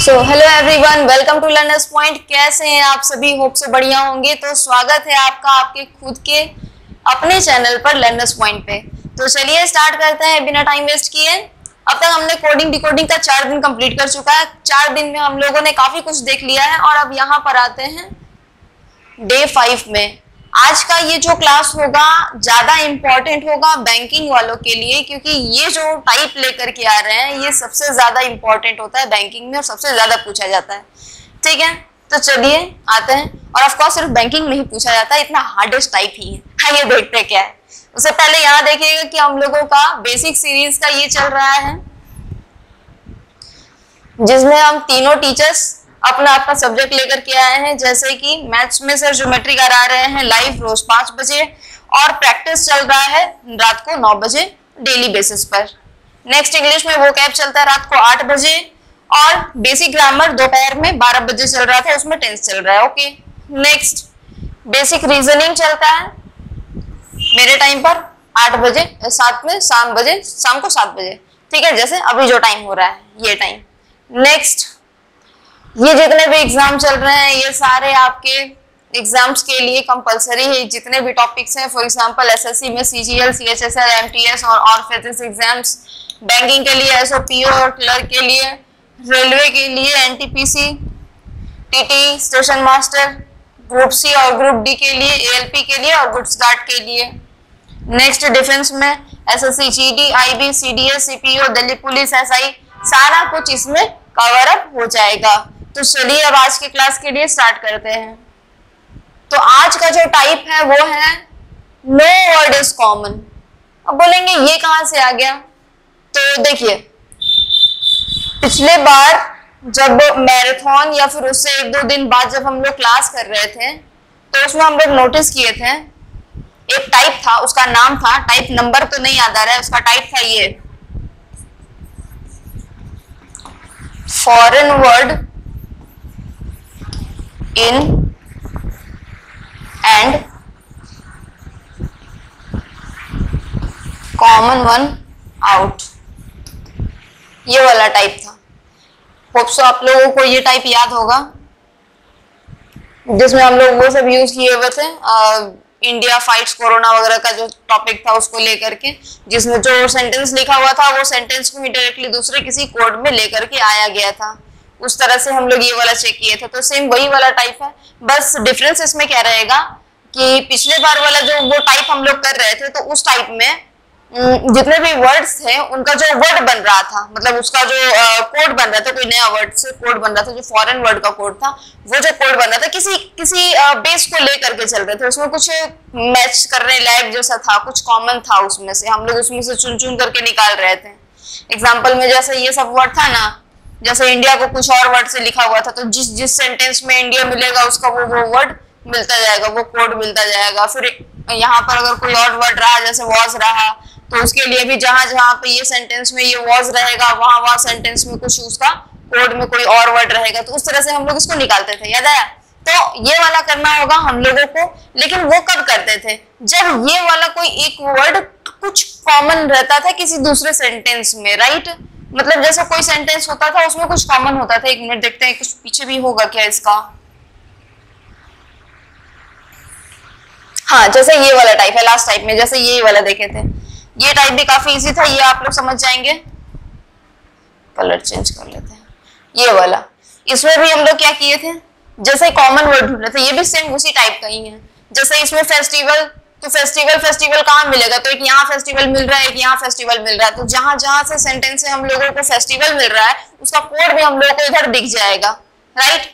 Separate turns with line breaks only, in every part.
So hello everyone, welcome to learners point. कैसे हैं आप सभी? होप से बढ़िया होंगे। तो स्वागत है आपका आपके खुद के अपने चैनल पर लर्नर्स पॉइंट पे। तो चलिए स्टार्ट करते हैं बिना टाइम वेस्ट किए। अब तक हमने कोडिंग डिकोडिंग का 4 दिन कंप्लीट कर चुका है। 4 दिन में हम लोगों ने काफी कुछ देख लिया है और अब यहाँ पर आते हैं डे 5 में। आज का ये जो क्लास होगा ज्यादा इंपॉर्टेंट होगा बैंकिंग वालों के लिए, क्योंकि ये जो टाइप लेकर के आ रहे हैं ये सबसे ज्यादा इंपॉर्टेंट होता है बैंकिंग में और सबसे ज्यादा पूछा जाता है। ठीक है, तो चलिए आते हैं। और ऑफ कोर्स सिर्फ बैंकिंग में ही पूछा जाता है, इतना हार्डेस्ट टाइप ही है। आइए देखते हैं क्या है। उससे पहले यहाँ देखिएगा कि हम लोगों का बेसिक सीरीज का ये चल रहा है, जिसमें हम तीनों टीचर्स अपना अपना सब्जेक्ट लेकर के आए हैं। जैसे कि मैथ्स में सर ज्योमेट्री करा रहे हैं लाइव रोज 5 बजे और प्रैक्टिस चल रहा है रात को 9 बजे डेली बेसिस पर। नेक्स्ट इंग्लिश में वोकैब चलता है रात को 8 बजे और बेसिक ग्रामर दोपहर में 12 बजे चल रहा था, उसमें टेंस चल रहा है। ओके, नेक्स्ट बेसिक रीजनिंग चलता है मेरे टाइम पर 8 बजे, शाम को 7 बजे। ठीक है, जैसे अभी जो टाइम हो रहा है ये टाइम। नेक्स्ट ये जितने भी एग्जाम चल रहे हैं ये सारे आपके एग्जाम्स के लिए कंपलसरी है। जितने भी टॉपिक्स हैं, फॉर एग्जांपल एसएससी में सीजीएल, सीएचएसएल, एमटीएस और फिजिक्स एग्जाम्स, बैंकिंग के लिए एसओपीओ और क्लर्क के लिए, रेलवे के लिए NTPC, TT, station master, group C और ग्रुप डी के लिए, एएलपी के लिए और गुड्स गार्ड के लिए। नेक्स्ट डिफेंस में SSC, GD, IB, CDS, CPO, Delhi police, SI, सारा कुछ इसमें कवर अप हो जाएगा। तो चलिए अब आज की क्लास के लिए स्टार्ट करते हैं। तो आज का जो टाइप है वो है नो वर्ड इज कॉमन। अब बोलेंगे ये कहां से आ गया? तो देखिए, पिछले बार जब मैराथन या फिर उससे 1-2 दिन बाद जब हम लोग क्लास कर रहे थे तो उसमें हम लोग नोटिस किए थे एक टाइप था, उसका नाम था, टाइप नंबर तो नहीं याद आ रहा है, उसका टाइप था ये foreign word in and common one out, ये वाला टाइप था। होप सो आप लोगों को ये टाइप याद होगा, जिसमें हम लोग वो सब यूज किए हुए थे इंडिया फाइट्स कोरोना वगैरह का जो टॉपिक था उसको लेकर के, जिसमें जो सेंटेंस लिखा हुआ था वो सेंटेंस को ही डायरेक्टली दूसरे किसी कोड में लेकर के आया गया था। उस तरह से हम लोग ये वाला चेक किए थे। तो सेम वही वाला टाइप है, बस डिफरेंस इसमें क्या रहेगा कि पिछले बार वाला जो वो टाइप हम लोग कर रहे थे तो उस टाइप में जितने भी वर्ड्स थे उनका जो वर्ड बन रहा था, मतलब उसका जो कोड बन रहा था, कोई नया वर्ड से कोड बन रहा था, जो फॉरेन वर्ड का कोड था वो जो कोड बन रहा था किसी बेस को लेकर के चल रहे थे। उसमें कुछ मैच करने लायक जैसा था, कुछ कॉमन था उसमें से, हम लोग उसमें से चुन चुन करके निकाल रहे थे। एग्जाम्पल में जैसे ये सब वर्ड था ना, जैसे इंडिया को कुछ और वर्ड से लिखा हुआ था तो जिस सेंटेंस में इंडिया मिलेगा उसका वो वर्ड मिलता जाएगा, वो कोड मिलता जाएगा। फिर यहाँ पर अगर कोई और वर्ड रहा जैसे वॉज रहा तो उसके लिए भी जहां जहां पे ये सेंटेंस में ये वॉज रहेगा वहां सेंटेंस में कुछ उसका कोड में कोई और वर्ड रहेगा। तो उस तरह से हम लोग इसको निकालते थे, याद आया? तो ये वाला करना होगा हम लोगों को, लेकिन वो कब करते थे? जब ये वाला कोई एक वर्ड कुछ कॉमन रहता था किसी दूसरे सेंटेंस में, राइट? मतलब जैसे कोई सेंटेंस होता था उसमें कुछ कॉमन होता था। 1 मिनट देखते हैं कुछ पीछे भी होगा क्या इसका। हाँ, जैसे ये वाला टाइप है, लास्ट टाइप में जैसे ये वाला देखे थे, ये टाइप भी काफी इजी था, ये आप लोग समझ जाएंगे। कलर चेंज कर लेते हैं, ये वाला। इसमें भी हम लोग क्या किए थे, जैसे कॉमन वर्ड ढूंढ रहे थे, ये भी सेम उसी टाइप का ही है। जैसे इसमें फेस्टिवल, तो फेस्टिवल कहाँ मिलेगा? तो एक यहाँ फेस्टिवल मिल रहा है, एक यहाँ फेस्टिवल मिल रहा है। तो जहां जहां से सेंटेंस से हम लोगों को फेस्टिवल मिल रहा है उसका कोड भी हम लोगों को इधर दिख जाएगा, राइट?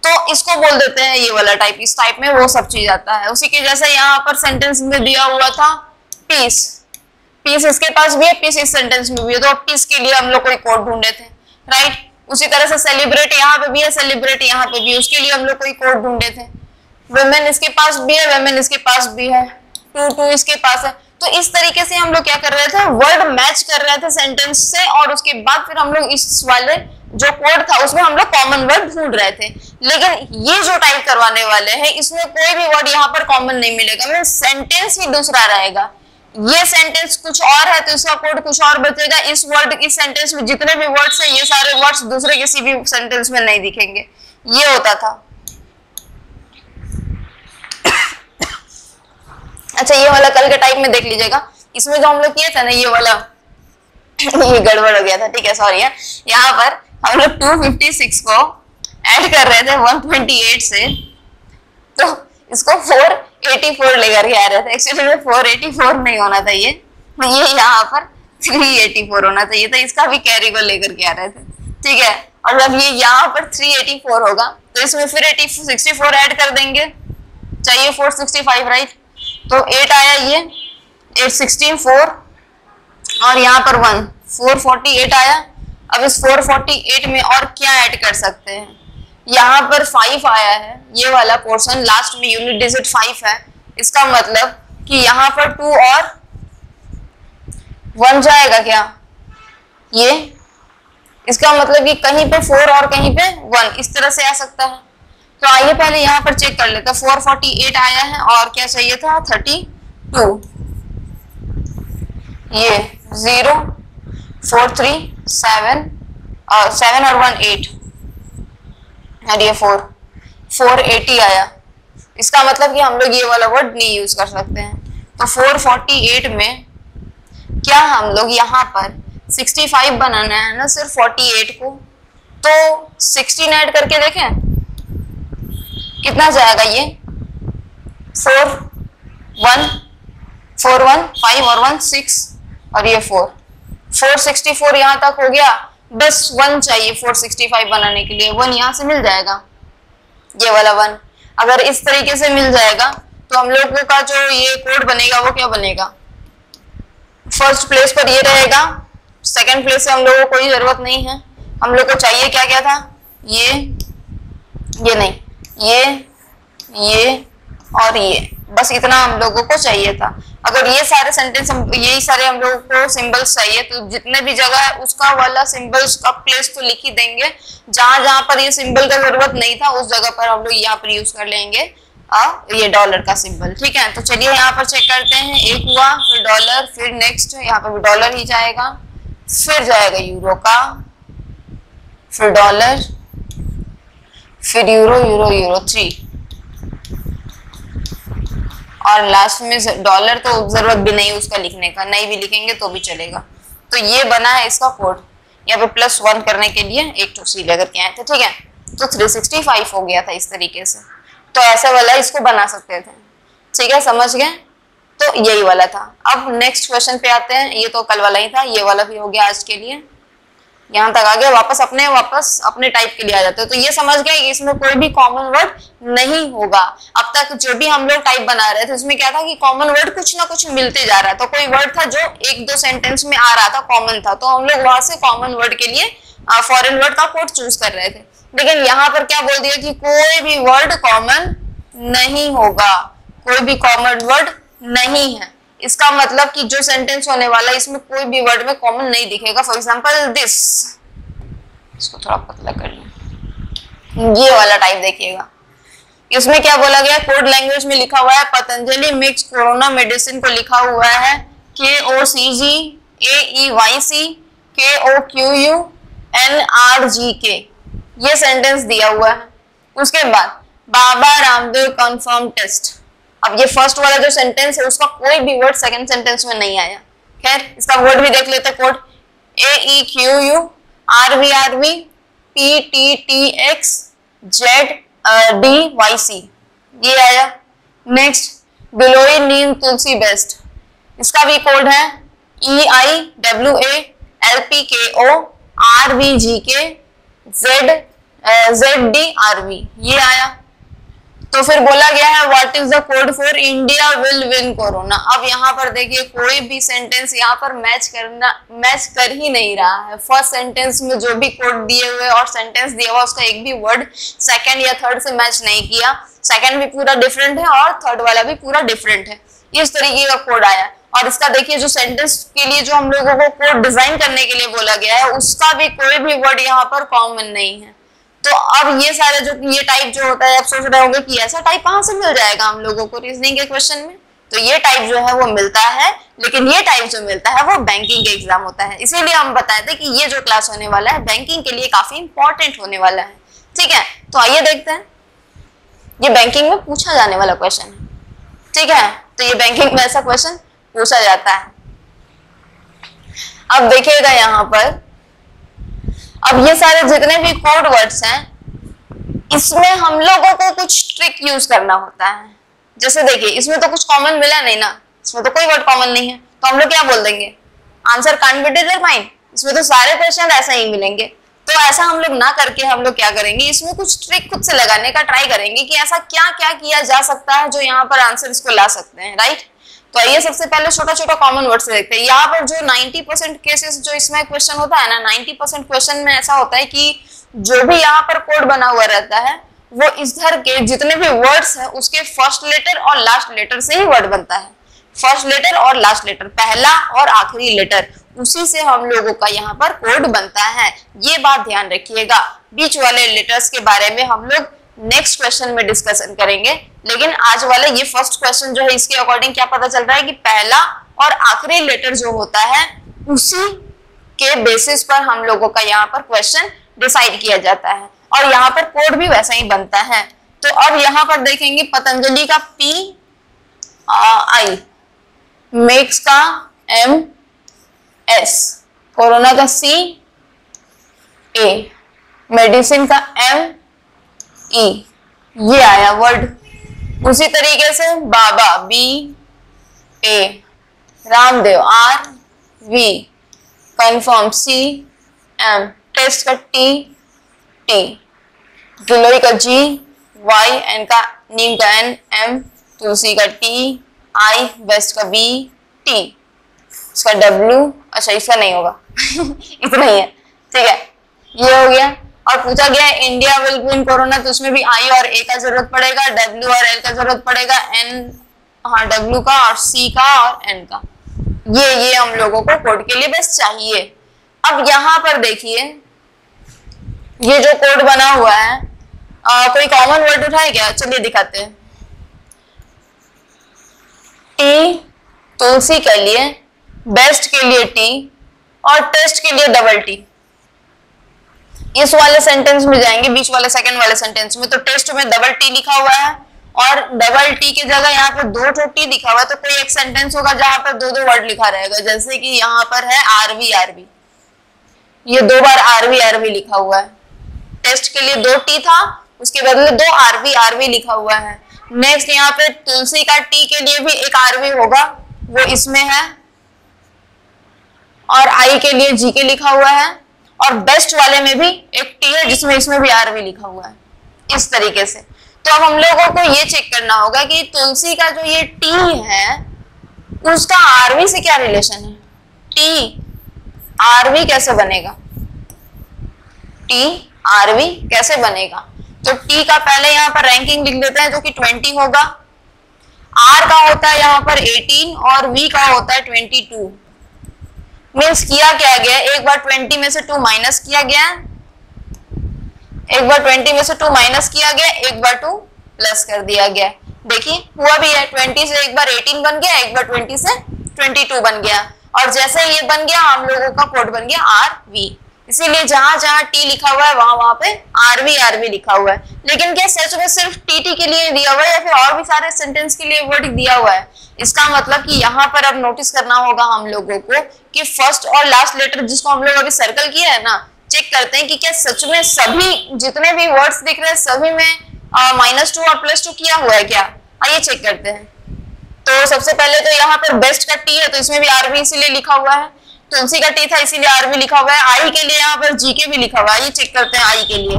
तो इसको बोल देते हैं ये वाला टाइप। इस टाइप में वो सब चीज आता है। उसी के जैसे यहाँ पर सेंटेंस में दिया हुआ था पीस, पीस इसके पास भी है, पीस इस सेंटेंस में भी है, तो पीस के लिए हम लोग कोई कोड ढूंढे थे, राइट? उसी तरह से सेलिब्रेट यहाँ पे भी है, सेलिब्रेट यहाँ पे भी है, उसके लिए हम लोग कोई कोड ढूंढे थे। वुमेन इसके पास भी है, वुमेन इसके पास भी है, टू इसके पास है। तो इस तरीके से हम लोग क्या कर रहे थे, वर्ड मैच कर रहे थे सेंटेंस से, और उसके बाद फिर हम लोग इस वाले जो कोड था उसमें हम लोग कॉमन वर्ड ढूंढ रहे थे। लेकिन ये जो टाइप करवाने वाले हैं इसमें कोई भी वर्ड यहाँ पर कॉमन नहीं मिलेगा, मतलब सेंटेंस ही दूसरा रहेगा। ये सेंटेंस कुछ और है तो इसका कोड कुछ और बचेगा। इस सेंटेंस में जितने भी वर्ड्स हैं ये सारे वर्ड्स दूसरे किसी भी सेंटेंस में नहीं दिखेंगे। ये होता था। अच्छा ये वाला कल के टाइप में देख लीजिएगा, इसमें जो हम लोग किए थे ना ये वाला ये गड़बड़ हो गया था, ठीक है, सॉरी है। यहाँ पर हम लोग 256 को ऐड कर रहे थे 128 से, तो इसको 484 लेकर के आ रहे थे। एक्चुअली में 484 नहीं होना था, ये यहाँ पर 384 होना चाहिए था। इसका भी कैरी को लेकर के आ रहे थे, ठीक है। और जब ये यहाँ पर 384 होगा तो इसमें फिर 64 ऐड कर देंगे, चाहिए 465, राइट। तो 8 आया, ये 8 16 4 और यहाँ पर 1 448 आया। अब इस 448 में और क्या ऐड कर सकते हैं, यहाँ पर 5 आया है, ये वाला पोर्शन लास्ट में यूनिट डिजिट 5 है। इसका मतलब कि यहाँ पर 2 और 1 जाएगा क्या, ये इसका मतलब कि कहीं पे 4 और कहीं पे 1 इस तरह से आ सकता है। तो आइए पहले यहाँ पर चेक कर लेते हैं। 448 आया है और क्या चाहिए था 32, ये 0 4 3 7 और 7 और 1 8 और ये 480 आया। इसका मतलब कि हम लोग ये वाला वर्ड नहीं यूज कर सकते हैं। तो 448 में क्या हम लोग यहाँ पर 65 बनाना है ना, सिर्फ 48 को, तो 16 ऐड करके देखें कितना जाएगा, ये 4 1 4 1 5 और 1 6 और ये 464 यहाँ तक हो गया। बस 1 चाहिए 465 बनाने के लिए, 1 यहाँ से मिल जाएगा, ये वाला 1 अगर इस तरीके से मिल जाएगा तो हम लोगों का जो ये कोड बनेगा वो क्या बनेगा, फर्स्ट प्लेस पर ये रहेगा, सेकंड प्लेस से हम लोगों को कोई जरूरत नहीं है। हम लोग को चाहिए क्या क्या था, ये नहीं, ये और ये, बस इतना हम लोगों को चाहिए था। अगर ये सारे सेंटेंस यही सारे हम लोगों को सिंबल्स चाहिए तो जितने भी जगह है उसका वाला सिंबल्स का प्लेस तो लिख ही देंगे। जहां जहां पर ये सिंबल का जरूरत नहीं था उस जगह पर हम लोग यहाँ पर यूज कर लेंगे ये डॉलर का सिंबल, ठीक है। तो चलिए यहाँ पर चेक करते हैं। एक हुआ, फिर डॉलर, फिर नेक्स्ट यहाँ पर भी डॉलर ही जाएगा, फिर जाएगा यूरो का, फिर डॉलर, फिर यूरो यूरो यूरो 3 और लास्ट में डॉलर। तो जरूरत भी नहीं उसका लिखने का, नहीं भी लिखेंगे तो भी चलेगा। तो ये बना है इसका कोड। यहाँ पे +1 करने के लिए एक टू सी लेकर के आए थे, ठीक है। तो 365 हो गया था इस तरीके से। तो ऐसा वाला इसको बना सकते थे, ठीक है, समझ गए। तो यही वाला था। अब नेक्स्ट क्वेश्चन पे आते हैं। ये तो कल वाला ही था, ये वाला भी हो गया आज के लिए। यहाँ तक आ गया, वापस अपने टाइप के लिए आ जाते हैं। तो ये समझ गए कि इसमें कोई भी कॉमन वर्ड नहीं होगा। अब तक जो भी हम लोग टाइप बना रहे थे उसमें क्या था कि कॉमन वर्ड कुछ ना कुछ मिलते जा रहा है। तो कोई वर्ड था जो 1-2 सेंटेंस में आ रहा था, कॉमन था, तो हम लोग वहां से कॉमन वर्ड के लिए फॉरेन वर्ड का कोड चूज कर रहे थे। लेकिन यहाँ पर क्या बोल दिया कि कोई भी वर्ड कॉमन नहीं होगा, कोई भी कॉमन वर्ड नहीं है। इसका मतलब कि जो सेंटेंस होने वाला है इसमें कोई भी वर्ड में कॉमन नहीं दिखेगा। फॉर एग्जांपल दिस, इसको थोड़ा पतला कर लें, ये वाला टाइप देखिएगा। इसमें क्या बोला गया, कोड लैंग्वेज में लिखा हुआ है पतंजलि मिक्स कोरोना मेडिसिन को लिखा हुआ है KOCGAEYC ये सेंटेंस दिया हुआ है। उसके बाद बाबा रामदेव कंफर्म टेस्ट। अब ये फर्स्ट वाला जो सेंटेंस है उसका कोई भी वर्ड सेकंड सेंटेंस में नहीं आया। खैर इसका वर्ड भी देख लेते हैं। कोड AEQURVRVPTTXZDYC ये आया। नेक्स्ट गिलोय नीम तुलसी बेस्ट, इसका भी कोड है EIWALPKORVGKZDRV ये आया। तो फिर बोला गया है what is the code for India will win corona. अब यहाँ पर देखिए कोई भी सेंटेंस यहाँ पर मैच कर ही नहीं रहा है। फर्स्ट सेंटेंस में जो भी कोड दिए हुए और सेंटेंस दिया हुआ उसका एक भी वर्ड सेकंड या थर्ड से मैच नहीं किया। सेकंड भी पूरा डिफरेंट है और थर्ड वाला भी पूरा डिफरेंट है। इस तरीके का कोड आया। और इसका देखिए जो सेंटेंस के लिए जो हम लोगों को कोड डिजाइन करने के लिए बोला गया है उसका भी कोई भी वर्ड यहाँ पर कॉमन नहीं है। तो अब ये सारे जो ये टाइप जो होता है आप सोच रहे होंगे कि ऐसा टाइप कहाँ से मिल जाएगा हम लोगों को रीजनिंग के क्वेश्चन में। तो ये टाइप जो है वो मिलता है, लेकिन ये टाइप जो मिलता है वो बैंकिंग के एग्जाम होता है। इसीलिए हम बताए थे कि ये जो क्लास होने वाला है बैंकिंग के लिए काफी इंपॉर्टेंट होने वाला है। ठीक है, तो आइए देखते हैं, ये बैंकिंग में पूछा जाने वाला क्वेश्चन है। ठीक है, तो ये बैंकिंग में ऐसा क्वेश्चन पूछा जाता है। अब देखिएगा यहाँ पर, अब ये सारे जितने भी कोड वर्ड्स हैं इसमें हम लोगों को कुछ ट्रिक यूज करना होता है। जैसे देखिए इसमें तो कुछ कॉमन मिला नहीं ना, इसमें तो कोई वर्ड कॉमन नहीं है, तो हम लोग क्या बोल देंगे, आंसर कांट बी डिटरमाइंड। इसमें तो सारे क्वेश्चन ऐसा ही मिलेंगे, तो ऐसा हम लोग ना करके हम लोग क्या करेंगे, इसमें कुछ ट्रिक खुद से लगाने का ट्राई करेंगे कि ऐसा क्या क्या किया जा सकता है जो यहाँ पर आंसर इसको ला सकते हैं। राइट, तो आइए सबसे पहले छोटा छोटा कॉमन वर्ड से देखते हैं। यहाँ पर जो 90% केसेस जो इसमें क्वेश्चन होता है ना, 90% क्वेश्चन में ऐसा होता है कि जो भी यहाँ पर कोड बना हुआ रहता है वो इधर के जितने भी वर्ड्स है उसके फर्स्ट लेटर और लास्ट लेटर से ही वर्ड बनता है। फर्स्ट लेटर और लास्ट लेटर, पहला और आखिरी लेटर, उसी से हम लोगों का यहाँ पर कोड बनता है। ये बात ध्यान रखिएगा। बीच वाले लेटर्स के बारे में हम लोग नेक्स्ट क्वेश्चन में डिस्कशन करेंगे, लेकिन आज वाले ये फर्स्ट क्वेश्चन जो है इसके अकॉर्डिंग क्या पता चल रहा है कि पहला और आखिरी लेटर जो होता है उसी के बेसिस पर हम लोगों का यहाँ पर क्वेश्चन डिसाइड किया जाता है और यहाँ पर कोड भी वैसा ही बनता है। तो अब यहाँ पर देखेंगे पतंजलि का PI, मेक्स का MS, कोरोना का CA, मेडिसिन का ME, ये आया वर्ड। उसी तरीके से बाबा BA, Ramdev RV, confirm CM, test का T, गिलोय का GY, एन का नीम का NM, तुलसी का TI, वेस्ट का BT, इसका W, अच्छा इसका नहीं होगा इतना ही है। ठीक है, ये हो गया। और पूछा गया इंडिया विल विन कोरोना, तो उसमें भी I और A का जरूरत पड़ेगा, W और L का जरूरत पड़ेगा, N, हाँ W का और C का और N का। ये हम लोगों को कोड के लिए बस चाहिए। अब यहाँ पर देखिए ये जो कोड बना हुआ है, कोई कॉमन वर्ड उठाए क्या, चलिए दिखाते हैं। T तुलसी के लिए, बेस्ट के लिए T और टेस्ट के लिए डबल T। इस वाले सेंटेंस में जाएंगे, बीच वाले सेकंड वाले सेंटेंस में, तो टेस्ट में डबल T लिखा हुआ है और डबल T की जगह यहाँ पर दो T लिखा हुआ है, तो कोई एक सेंटेंस होगा जहां पर दो वर्ड लिखा रहेगा। जैसे कि यहाँ पर है RV, ये 2 बार RV लिखा हुआ है। टेस्ट के लिए 2 T था, उसके बदले 2 RV लिखा हुआ है। नेक्स्ट यहाँ पे तुलसी का T के लिए भी एक RV होगा, वो इसमें है, और I के लिए GK लिखा हुआ है, और बेस्ट वाले में भी एक T है जिसमें इसमें भी RV लिखा हुआ है, इस तरीके से। तो अब हम लोगों को ये चेक करना होगा कि तुलसी का जो ये T है उसका RV से क्या रिलेशन है। T RV कैसे बनेगा, T RV कैसे बनेगा, तो T का पहले यहाँ पर रैंकिंग लिख देते हैं जो कि 20 होगा, R का होता है यहाँ पर 18 और V का होता है 22। मीन्स किया क्या गया, एक बार 20 में से 2 माइनस किया गया, एक बार 20 में से 2 माइनस किया गया, एक बार 2 प्लस कर दिया गया। देखिए हुआ भी है, 20 से एक बार 18 बन गया, एक बार 20 से 22 बन गया, और जैसे ये बन गया हम लोगों का कोड बन गया RV। इसीलिए जहां जहां T लिखा हुआ है वहां पे RV लिखा हुआ है। लेकिन क्या सच में सिर्फ TT के लिए दिया हुआ है या फिर और भी सारे सेंटेंस के लिए वर्ड दिया हुआ है। इसका मतलब कि यहाँ पर अब नोटिस करना होगा हम लोगों को कि फर्स्ट और लास्ट लेटर जिसको हम लोग अभी सर्कल किया है ना, चेक करते हैं कि क्या सच में सभी जितने भी वर्ड्स दिख रहे हैं सभी में -2 और +2 किया हुआ है क्या। आइए चेक करते हैं। तो सबसे पहले तो यहाँ पर बेस्ट का T है तो इसमें भी RV इसीलिए लिखा हुआ है, तुलसी का T था इसीलिए RV लिखा हुआ है, I के लिए यहाँ पर GK भी लिखा हुआ है। ये चेक करते हैं I के लिए,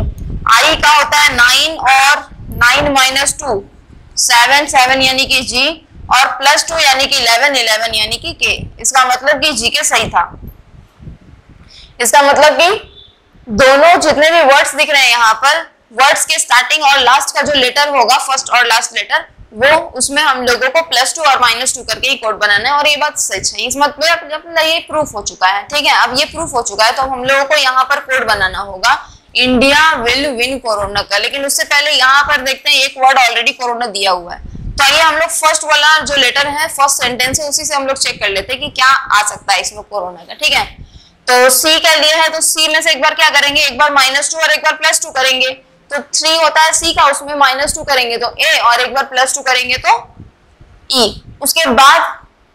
I का होता है 9 और 9 - 2 7 यानी कि G और +2 यानी कि 11 यानी कि K। इसका मतलब कि GK सही था। इसका मतलब कि दोनों जितने भी वर्ड्स दिख रहे हैं यहाँ पर, वर्ड्स के स्टार्टिंग और लास्ट का जो लेटर होगा, फर्स्ट और लास्ट लेटर, वो उसमें हम लोगों को +2 और -2 करके ही कोड बनाना है। और ये बात सच है, इस मतलब ये प्रूफ हो चुका है। ठीक है, अब ये प्रूफ हो चुका है तो हम लोगों को यहाँ पर कोड बनाना होगा इंडिया विल विन कोरोना का। लेकिन उससे पहले यहाँ पर देखते हैं एक वर्ड ऑलरेडी कोरोना दिया हुआ है, तो आइए हम लोग फर्स्ट वाला जो लेटर है, फर्स्ट सेंटेंस है, उसी से हम लोग चेक कर लेते हैं कि क्या आ सकता है इसमें कोरोना का। ठीक है, तो सी का लिया है, तो सी में से एक बार क्या करेंगे, एक बार -2 और एक बार +2 करेंगे। तो 3 होता है सी का, उसमें -2 करेंगे तो ए, और एक बार +2 करेंगे तो ई। उसके बाद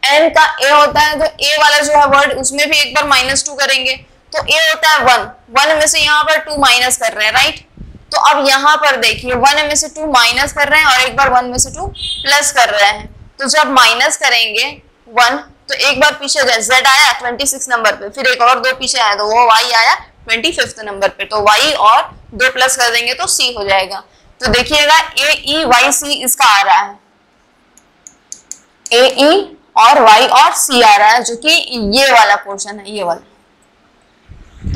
एन का ए होता है, तो ए वाला जो है वर्ड, उसमें भी एक बार -2 करेंगे तो ए होता है 1। 1 में से यहाँ पर 2 माइनस कर रहे हैं, राइट। तो अब यहाँ पर देखिए 1 में से 2 माइनस कर रहे हैं और एक बार 1 में से 2 प्लस कर रहे हैं। तो जब माइनस करेंगे 1, तो एक बार पीछे गए, Z आया 26 नंबर पे, फिर एक और 2 पीछे आया तो वो Y आया 25 नंबर पे, तो Y और 2 प्लस कर देंगे तो C हो जाएगा। तो देखिएगा AEYC इसका आ रहा है, AE और Y और C आ रहा है, जो कि ये वाला पोर्शन है, ये वाला।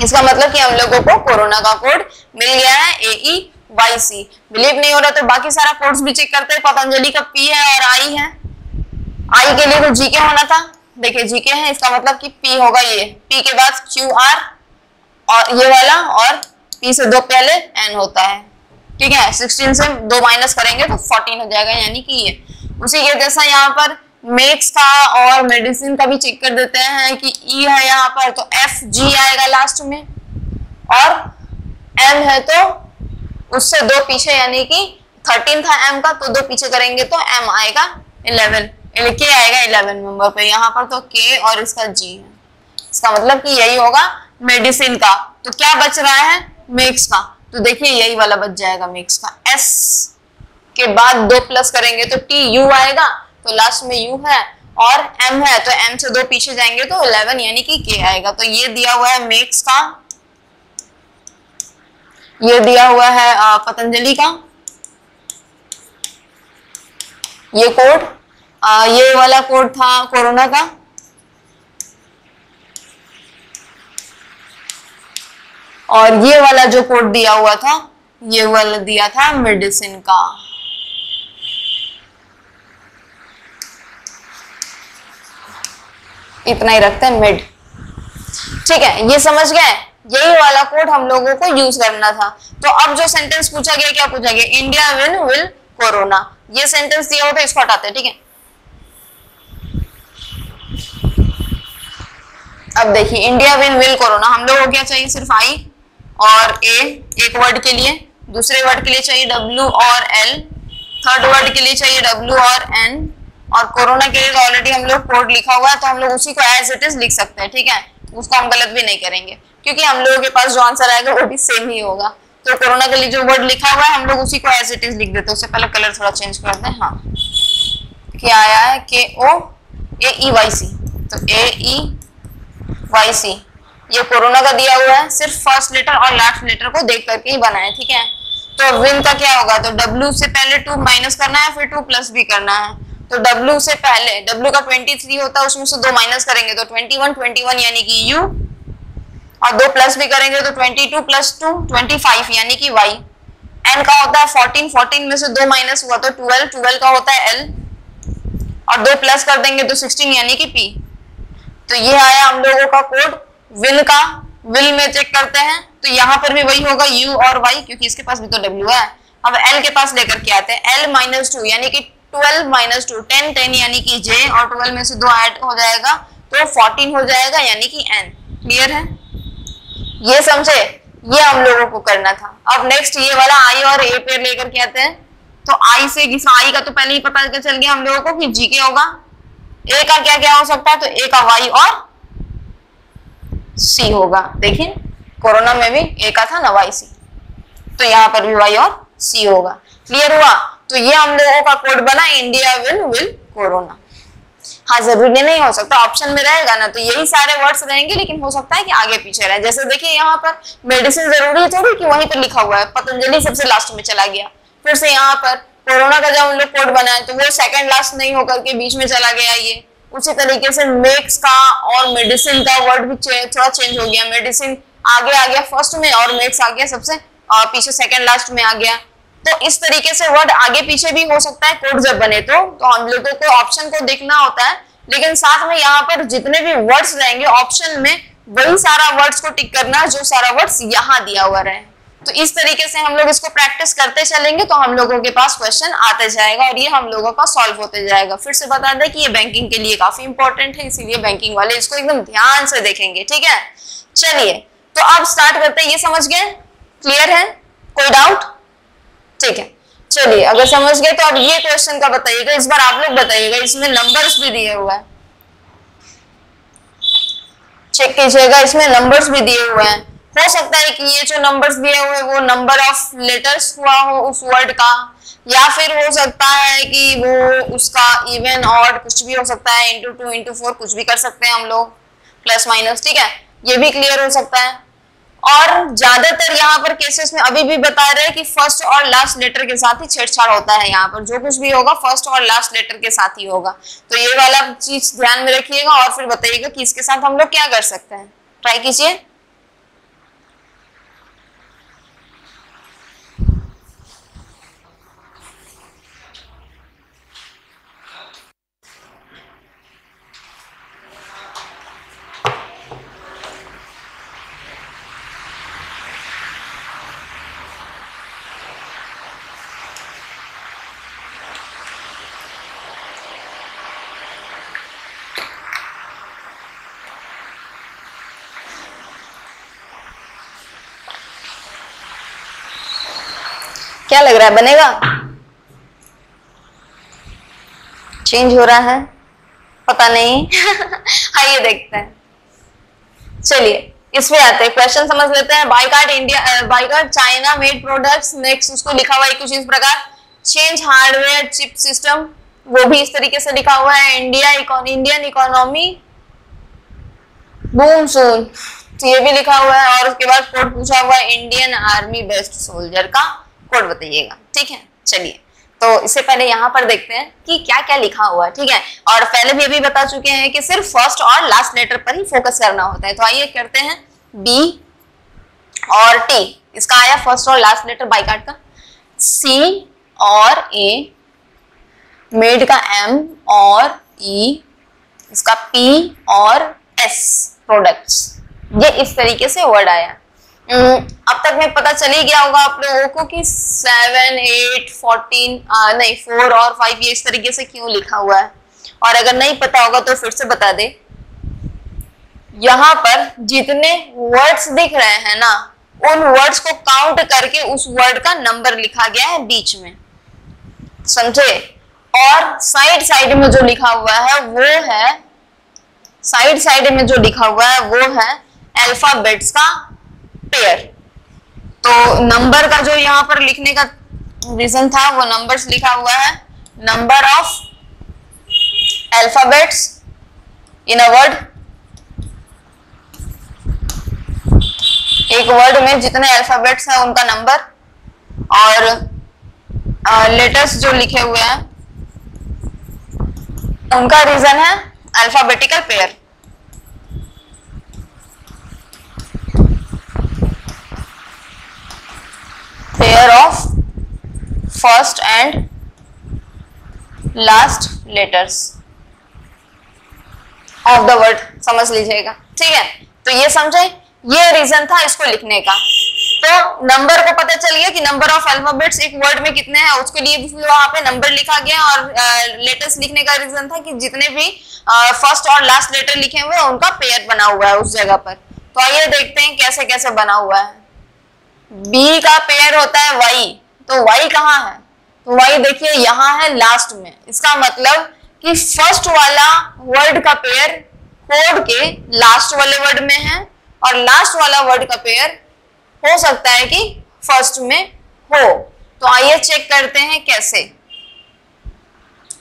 इसका मतलब कि हम लोगों को कोरोना का कोड मिल गया है AEYC। बिलीव नहीं हो रहा तो बाकी सारा कोड्स भी चेक करते हैं। पतंजलि का P है और I है, I के लिए तो GK होना था, देखिए GK है, इसका मतलब कि P होगा ये, P के बाद QR और ये वाला, और P से 2 पहले N होता है। ठीक है, 16 से 2 माइनस करेंगे तो 14 हो जाएगा, यानी कि ये। उसी के जैसा यहाँ पर मेक्स का और मेडिसिन का भी चेक कर देते हैं कि E है यहाँ पर तो FG आएगा लास्ट में, और M है तो उससे 2 पीछे, यानी कि 13 था M का, तो 2 पीछे करेंगे तो M आएगा 11, K आएगा 11 नंबर पे। यहाँ पर तो K और इसका G है, इसका मतलब कि यही होगा मेडिसिन का। तो क्या बच रहा है, मेक्स का, तो देखिए यही वाला बच जाएगा मेक्स का। S के बाद 2 प्लस करेंगे तो TU आएगा, तो लास्ट में U है, और M है तो M से 2 पीछे जाएंगे तो 11, यानी कि K आएगा। तो ये दिया हुआ है मेक्स का, ये दिया हुआ है पतंजलि का ये कोड, ये वाला कोड था कोरोना का, और ये वाला जो कोड दिया हुआ था, ये वाला दिया था मेडिसिन का। इतना ही रखते हैं मिड। ठीक है, ये समझ गए, यही वाला कोड हम लोगों को यूज करना था। तो अब जो सेंटेंस पूछा गया, क्या पूछा गया, इंडिया विल कोरोना, ये सेंटेंस दिया हुआ था, इसको हटाते हैं। ठीक है, अब देखिए इंडिया विल कोरोना, हम लोगों को क्या चाहिए, सिर्फ I और A एक वर्ड के लिए, दूसरे वर्ड के लिए चाहिए W और L, थर्ड वर्ड के लिए चाहिए W और N, और कोरोना के लिए तो ऑलरेडी हम लोग कोड लिखा हुआ है, तो हम लोग उसी को एज इट इज लिख सकते हैं। ठीक है, उसको हम गलत भी नहीं करेंगे, क्योंकि हम लोगों के पास जो आंसर आएगा वो भी सेम ही होगा। तो कोरोना के लिए जो वर्ड लिखा हुआ है हम लोग उसी को एज इट इज लिख देते हैं। उससे पहले कलर थोड़ा चेंज करते हैं। हाँ, क्या आया है, KOAEYC, तो AEYC ये कोरोना का दिया हुआ है, सिर्फ फर्स्ट लेटर और लास्ट लेटर को देख करके ही बनाए। ठीक है, तो विन का क्या होगा, तो W से पहले 2 माइनस करना है, फिर 2 प्लस भी करना है। तो W से पहले, W का 23 होता है, उसमें से 2 माइनस करेंगे तो 21 यानी कि U, और 2 प्लस भी करेंगे तो 22 + 2 25 यानी कि Y। N का होता है 14 में से 2 माइनस हुआ तो 12 का होता है L, और 2 प्लस कर देंगे तो 16 यानी कि P। तो ये आया हम लोगों का कोड विल का। विल में चेक करते हैं तो यहाँ पर भी वही होगा U और Y, क्योंकि इसके पास भी तो W है। अब L के पास लेकर के आते हैं, L -2 यानी कि 12 - 2 10 यानी कि J, और 12 में से 2 ऐड हो जाएगा तो 14 हो जाएगा यानी कि N। क्लियर है, ये समझे, ये हम लोगों को करना था। अब नेक्स्ट ये वाला I और A पेयर लेकर के आते हैं। तो I से I का तो पहले ही पता चल गया हम लोगों को कि GK होगा। A का क्या क्या हो सकता है, तो A का Y और C होगा। देखिए कोरोना में भी A का था ना YC, तो यहाँ पर भी Y और C होगा। क्लियर हुआ, तो ये हम लोगों का कोड बना इंडिया विल कोरोना। हाँ, जरूरी नहीं हो सकता, ऑप्शन में रहेगा ना तो यही सारे वर्ड्स रहेंगे, लेकिन हो सकता है कि आगे पीछे रहे। जैसे देखिए यहाँ पर मेडिसिन जरूरी है थोड़ी कि वहीं पर लिखा हुआ है, पतंजलि सबसे लास्ट में चला गया। फिर से यहाँ पर कोरोना का जब हम लोग कोड बनाए तो वो सेकंड लास्ट नहीं होकर के बीच में चला गया ये। उसी तरीके से मेक्स का और मेडिसिन का वर्ड भी थोड़ा चेंज हो गया, मेडिसिन आगे आ गया फर्स्ट में और मेक्स आ गया सबसे पीछे सेकंड लास्ट में आ गया। तो इस तरीके से वर्ड आगे पीछे भी हो सकता है कोड जब बने तो हम लोगों को ऑप्शन को देखना होता है, लेकिन साथ में यहाँ पर जितने भी वर्ड्स रहेंगे ऑप्शन में वही सारा वर्ड्स को टिक करना जो सारा वर्ड्स यहाँ दिया हुआ रहे। तो इस तरीके से हम लोग इसको प्रैक्टिस करते चलेंगे तो हम लोगों के पास क्वेश्चन आते जाएगा और ये हम लोगों का सॉल्व होते जाएगा। फिर से बता दें कि ये बैंकिंग के लिए काफी इंपॉर्टेंट है, इसीलिए बैंकिंग वाले इसको एकदम ध्यान से देखेंगे। ठीक है, चलिए तो अब स्टार्ट करते हैं। ये समझ गए? क्लियर है? कोई डाउट? ठीक है, चलिए अगर समझ गए तो अब ये क्वेश्चन का बताइएगा, इस बार आप लोग बताइएगा, इसमें नंबर्स भी दिए हुए हैं, चेक कीजिएगा, इसमें नंबर्स भी दिए हुए हैं। हो सकता है कि ये जो नंबर्स दिए हुए वो नंबर ऑफ लेटर्स हुआ हो उस वर्ड का, या फिर हो सकता है कि वो उसका इवन ऑड कुछ भी हो सकता है, इंटू 2 इंटू 4 कुछ भी कर सकते हैं हम लोग, प्लस माइनस। ठीक है, ये भी क्लियर हो सकता है। और ज्यादातर यहाँ पर केसेस में अभी भी बता रहे हैं कि फर्स्ट और लास्ट लेटर के साथ ही छेड़छाड़ होता है। यहाँ पर जो कुछ भी होगा फर्स्ट और लास्ट लेटर के साथ ही होगा, तो ये वाला चीज ध्यान में रखिएगा और फिर बताइएगा कि इसके साथ हम लोग क्या कर सकते हैं। ट्राई कीजिए। क्या लग रहा है, बनेगा? चेंज हो रहा है, पता नहीं। आइए देखते हैं। चलिए इसमें आते हैं, क्वेश्चन समझ लेते हैं। Boycott India, boycott China made products. Next उसको लिखा हुआ है कुछ इस प्रकार, चेंज हार्डवेयर चिप सिस्टम, वो भी इस तरीके से लिखा हुआ है। इंडियन इकोनॉमी बूम सून, तो ये भी लिखा हुआ है। और उसके बाद कोड पूछा हुआ है, इंडियन आर्मी बेस्ट सोल्जर का कोड बताइएगा। ठीक है, चलिए तो इससे पहले यहाँ पर देखते हैं कि क्या क्या लिखा हुआ है। ठीक है, और पहले भी अभी बता चुके हैं कि सिर्फ फर्स्ट और लास्ट लेटर पर ही फोकस करना होता है। तो आइए करते हैं। बी और टी, इसका आया फर्स्ट और लास्ट लेटर बाइकाट का। सी और ए, मेड का एम और ई, इसका पी और एस, प्रोडक्ट्स। ये इस तरीके से वर्ड आया। अब तक में पता चल ही गया होगा आप लोगों को कि 7, 8, 14 नहीं 4 और 5 ये इस तरीके से क्यों लिखा हुआ है। और अगर नहीं पता होगा तो फिर से बता दे। यहाँ पर जितने वर्ड्स दिख रहे हैं ना, उन वर्ड्स को काउंट करके उस वर्ड का नंबर लिखा गया है बीच में, समझे? और साइड साइड में जो लिखा हुआ है वो है, साइड साइड में जो लिखा हुआ है वो है अल्फाबेट्स का पेयर। तो नंबर का जो यहाँ पर लिखने का रीजन था वो नंबर्स लिखा हुआ है, number of alphabets in a word. एक वर्ड में जितने अल्फाबेट्स हैं उनका नंबर, और लेटर्स जो लिखे हुए हैं उनका रीजन है alphabetical pair. Pair of first and last letters of the word, समझ लीजिएगा। ठीक है, तो ये समझे, ये रीजन था इसको लिखने का। तो नंबर को पता चल गया कि नंबर ऑफ अल्फाबेट्स एक वर्ड में कितने हैं, उसके लिए भी वहां पे नंबर लिखा गया। और लेटर्स लिखने का रीजन था कि जितने भी फर्स्ट और लास्ट लेटर लिखे हुए हैं उनका पेयर बना हुआ है उस जगह पर। तो आइए देखते हैं कैसे कैसे बना हुआ है। बी का पेयर होता है वाई, तो वाई कहाँ है? तो वाई देखिए यहाँ है लास्ट में। इसका मतलब कि फर्स्ट वाला वर्ड का पेयर कोड के लास्ट वाले वर्ड में है, और लास्ट वाला वर्ड का पेयर हो सकता है कि फर्स्ट में हो। तो आइए चेक करते हैं कैसे।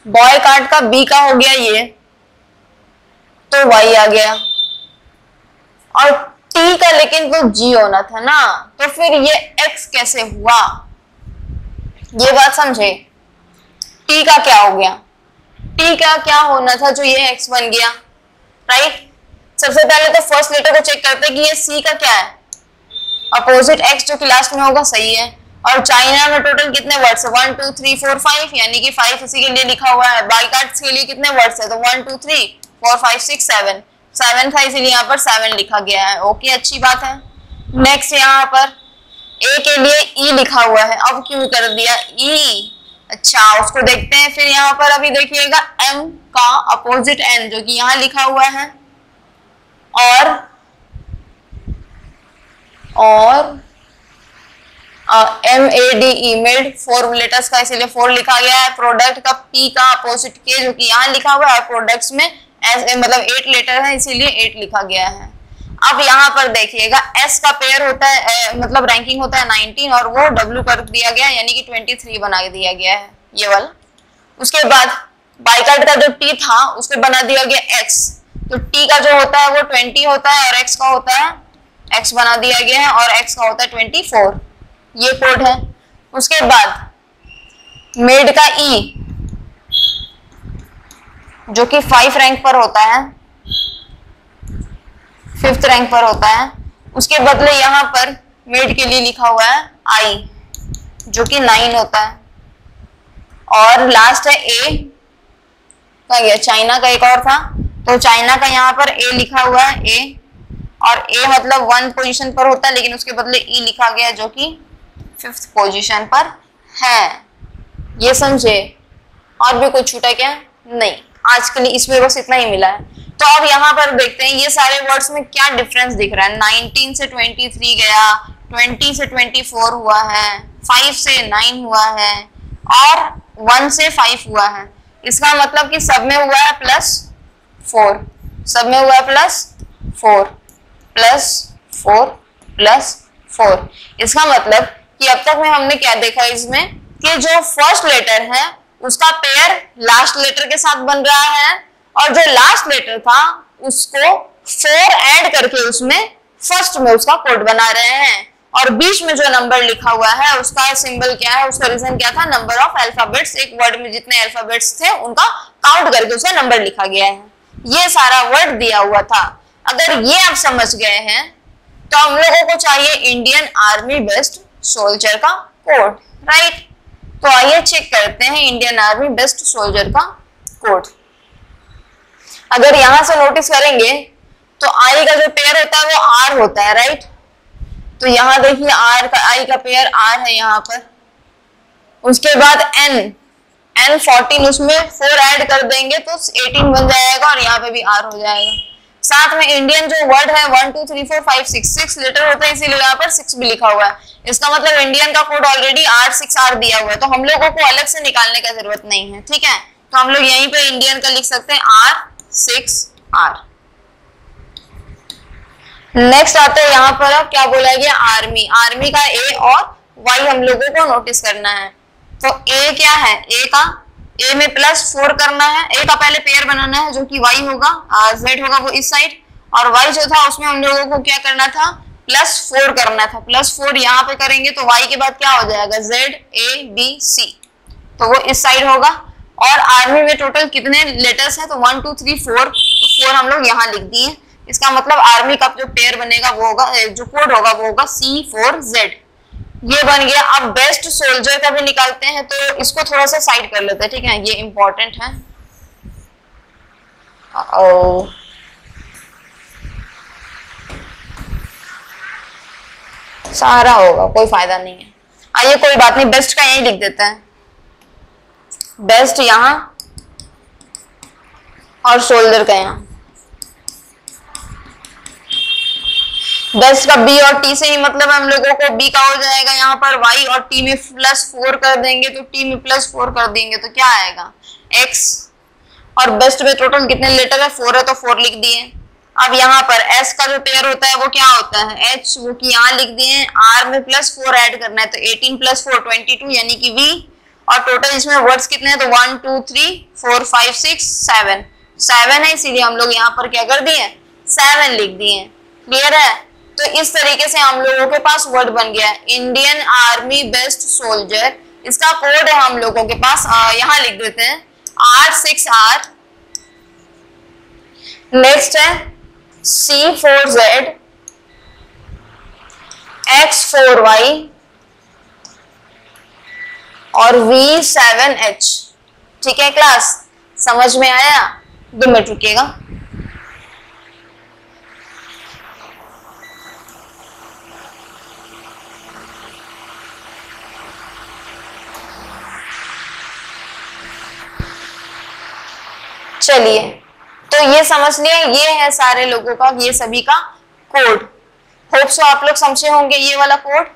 बॉय कार्ड का बी का हो गया ये, तो वाई आ गया। और टी का लेकिन तो जी होना था ना, तो फिर ये एक्स कैसे हुआ, ये बात समझे। टी का क्या हो गया? टी का क्या होना था जो ये एक्स बन गया, राइट? सबसे पहले तो फर्स्ट लेटर को चेक करते हैं कि ये सी का क्या है, अपोजिट एक्स जो कि लास्ट में होगा, सही है। और चाइना में टोटल कितने वर्ड्स है? 1 2 3 4 5, यानी कि 5 इसी के लिए लिखा हुआ है। बाइकाट्स के लिए कितने वर्ड्स है? तो 1 2 3 4 5 6 7, 7 था इसीलिए यहाँ पर 7 लिखा गया है। ओके, अच्छी बात है। नेक्स्ट यहाँ पर ए के लिए ई लिखा हुआ है, अब क्यों कर दिया ई? अच्छा उसको देखते हैं फिर। यहाँ पर अभी देखिएगा एम का अपोजिट एन जो कि यहाँ लिखा हुआ है, और M A D E made 4 letters का इसीलिए 4 लिखा गया है। प्रोडक्ट का पी का अपोजिट के जो कि यहाँ लिखा हुआ है, प्रोडक्ट्स में एस मतलब 8 लेटर है इसीलिए 8 लिखा गया है। अब यहाँ पर देखिएगा एस का पेयर होता है मतलब रैंकिंग होता है 19 और वो डब्ल्यू कर दिया गया यानी कि 23 बना दिया गया है ये वाला। उसके बाद बाइकार्ड का जो टी था उसको बना दिया गया एक्स, तो टी का जो होता है वो 20 होता है और एक्स का होता है एक्स बना दिया गया है और एक्स का होता है 24, ये कोड है। उसके बाद मेड का ई जो कि 5 रैंक पर होता है, 5th रैंक पर होता है, उसके बदले यहाँ पर मेड के लिए लिखा हुआ है आई जो कि 9 होता है। और लास्ट है ए, कहाँ गया? चाइना का एक और था, तो चाइना का यहाँ पर ए लिखा हुआ है ए, और ए मतलब 1 पोजीशन पर होता है लेकिन उसके बदले ई लिखा गया जो कि 5th पोजीशन पर है। ये समझे? और भी कुछ छूटा क्या? नहीं, आज के लिए इसमें बस इतना ही मिला है। तो अब यहाँ पर देखते हैं ये सारे वर्ड्स में क्या डिफरेंस दिख रहा है। 19 से 23 गया, 20 से 24 हुआ है, 5 से 9 हुआ है और 1 से 5 हुआ है। इसका मतलब कि सब में हुआ है +4, सब में हुआ है +4 +4 +4। इसका मतलब कि अब तक में हमने क्या देखा इसमें कि जो फर्स्ट लेटर है उसका पेयर लास्ट लेटर के साथ बन रहा है और जो लास्ट लेटर था उसको 4 ऐड करके उसमें फर्स्ट में उसका कोड बना रहे हैं। और बीच में जो नंबर लिखा हुआ है उसका सिंबल क्या है, उसका रीजन क्या था? नंबर ऑफ अल्फाबेट्स, एक वर्ड में जितने अल्फाबेट्स थे उनका काउंट करके उसका नंबर लिखा गया है। ये सारा वर्ड दिया हुआ था। अगर ये आप समझ गए हैं तो हम लोगों को चाहिए इंडियन आर्मी बेस्ट सोल्जर का कोड, राइट? तो आइए चेक करते हैं इंडियन आर्मी बेस्ट सोल्जर का कोड। अगर यहां से नोटिस करेंगे तो आई का जो पेयर होता है वो आर होता है, राइट? तो यहां देखिए आर का आई का पेयर आर है यहाँ पर। उसके बाद एन 14 उसमें 4 ऐड कर देंगे तो 18 बन जाएगा और यहाँ पे भी आर हो जाएगा। साथ में इंडियन जो वर्ड है 1 2 3 4 5 6 लेटर होता है इसीलिए यहाँ पर 6 भी लिखा हुआ है। इसका मतलब इंडियन का कोड ऑलरेडी R6R दिया हुआ है तो हम लोगों को अलग से निकालने का जरूरत नहीं है, ठीक है? तो हम लोग यहीं पे इंडियन का लिख सकते हैं R6R। नेक्स्ट आता है यहाँ पर अब क्या बोला गया? आर्मी। आर्मी का ए और वाई हम लोगों को नोटिस करना है। तो ए क्या है? ए में +4 करना है, ए का पहले पेयर बनाना है जो कि वाई होगा, जेड होगा वो इस साइड, और वाई जो था उसमें हम लोगों को क्या करना था? +4 करना था। +4 यहाँ पे करेंगे तो वाई के बाद क्या हो जाएगा? ZABC, तो वो इस साइड होगा। और आर्मी में टोटल कितने लेटर्स हैं? तो 1 2 3 4, तो 4 हम लोग यहाँ लिख दिए। इसका मतलब आर्मी का जो पेयर बनेगा वो होगा, जो कोड होगा वो होगा C4Z। ये बन गया। अब बेस्ट सोल्जर का भी निकालते हैं तो इसको थोड़ा सा साइड कर लेते हैं, ठीक है? ये इंपॉर्टेंट है। सारा होगा, कोई फायदा नहीं है। आइए कोई बात नहीं, बेस्ट का यही लिख देते हैं, बेस्ट यहां और सोल्जर का यहां। बेस्ट का बी और टी से ही मतलब हम लोगों को बी का हो जाएगा यहाँ पर वाई, और टी में +4 कर देंगे तो टी में +4 कर देंगे तो क्या आएगा? एक्स। और बेस्ट में टोटल कितने लेटर है? 4 है तो 4 लिख दिए। अब यहाँ पर एस का जो पेयर होता है वो क्या होता है? एच, वो कि यहाँ लिख दिए। आर में +4 ऐड करना है तो 18 + 4 22 यानी कि वी। और टोटल इसमें वर्ड्स कितने हैं? तो 1 2 3 4 5 6 7 है, इसीलिए हम लोग यहाँ पर क्या कर दिए? 7 लिख दिए। क्लियर है? तो इस तरीके से हम लोगों के पास वर्ड बन गया है इंडियन आर्मी बेस्ट सोल्जर। इसका कोड है हम लोगों के पास, यहाँ लिख देते हैं R6R। नेक्स्ट है C4Z, X4Y और V7H। ठीक है क्लास, समझ में आया? 2 मिनट रुकिएगा। चलिए, तो ये समझ लिया, ये है सारे लोगों का, ये सभी का कोड। होप सो आप लोग समझे होंगे ये वाला कोड।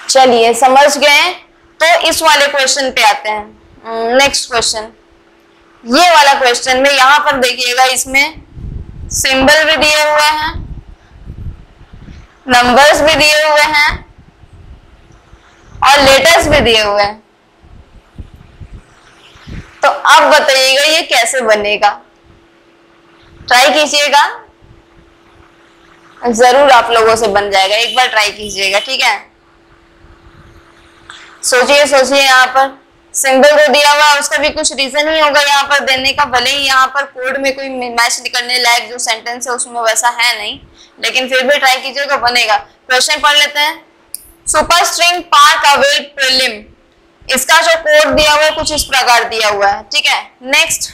चलिए समझ गए, तो इस वाले क्वेश्चन पे आते हैं। नेक्स्ट क्वेश्चन, ये वाला क्वेश्चन में यहां पर देखिएगा, इसमें सिंबल भी दिए हुए हैं, नंबर्स भी दिए हुए हैं और लेटर्स भी दिए हुए हैं। तो अब बताइएगा ये कैसे बनेगा, ट्राई कीजिएगा, जरूर आप लोगों से बन जाएगा, एक बार ट्राई कीजिएगा, ठीक है। सोचिए सोचिए, यहाँ पर सिंबल जो दिया हुआ है उसका भी कुछ रीजन ही होगा यहाँ पर देने का, भले ही यहाँ पर कोड में कोई मैच करने लायक जो सेंटेंस है उसमें वैसा है नहीं, लेकिन फिर भी ट्राई कीजिएगा, बनेगा। क्वेश्चन पढ़ लेते हैं। Super string park avail prelim, इसका जो कोड दिया हुआ है कुछ इस प्रकार दिया हुआ है, ठीक है। Next,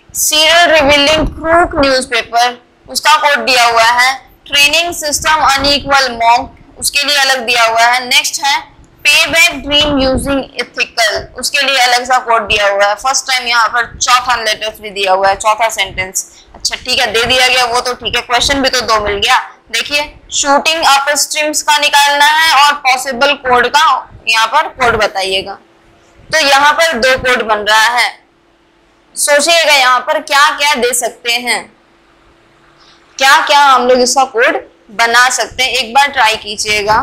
serial revealing crook newspaper, उसका कोड दिया हुआ है। ट्रेनिंग सिस्टम अनइक्वल मॉन्क, उसके लिए अलग दिया हुआ है। नेक्स्ट है पे बैक ड्रीम यूजिंग एथिकल, उसके लिए अलग सा कोड दिया हुआ है। फर्स्ट टाइम यहाँ पर चौथा लेटर्स भी दिया हुआ है, चौथा सेंटेंस। अच्छा ठीक है, दे दिया गया वो तो ठीक है, क्वेश्चन भी तो 2 मिल गया। देखिए, शूटिंग अप स्ट्रीम्स का निकालना है और पॉसिबल कोड का यहाँ पर कोड बताइएगा। तो यहाँ पर 2 कोड बन रहा है, सोचिएगा यहाँ पर क्या क्या दे सकते हैं, क्या क्या हम लोग इसका कोड बना सकते हैं, एक बार ट्राई कीजिएगा,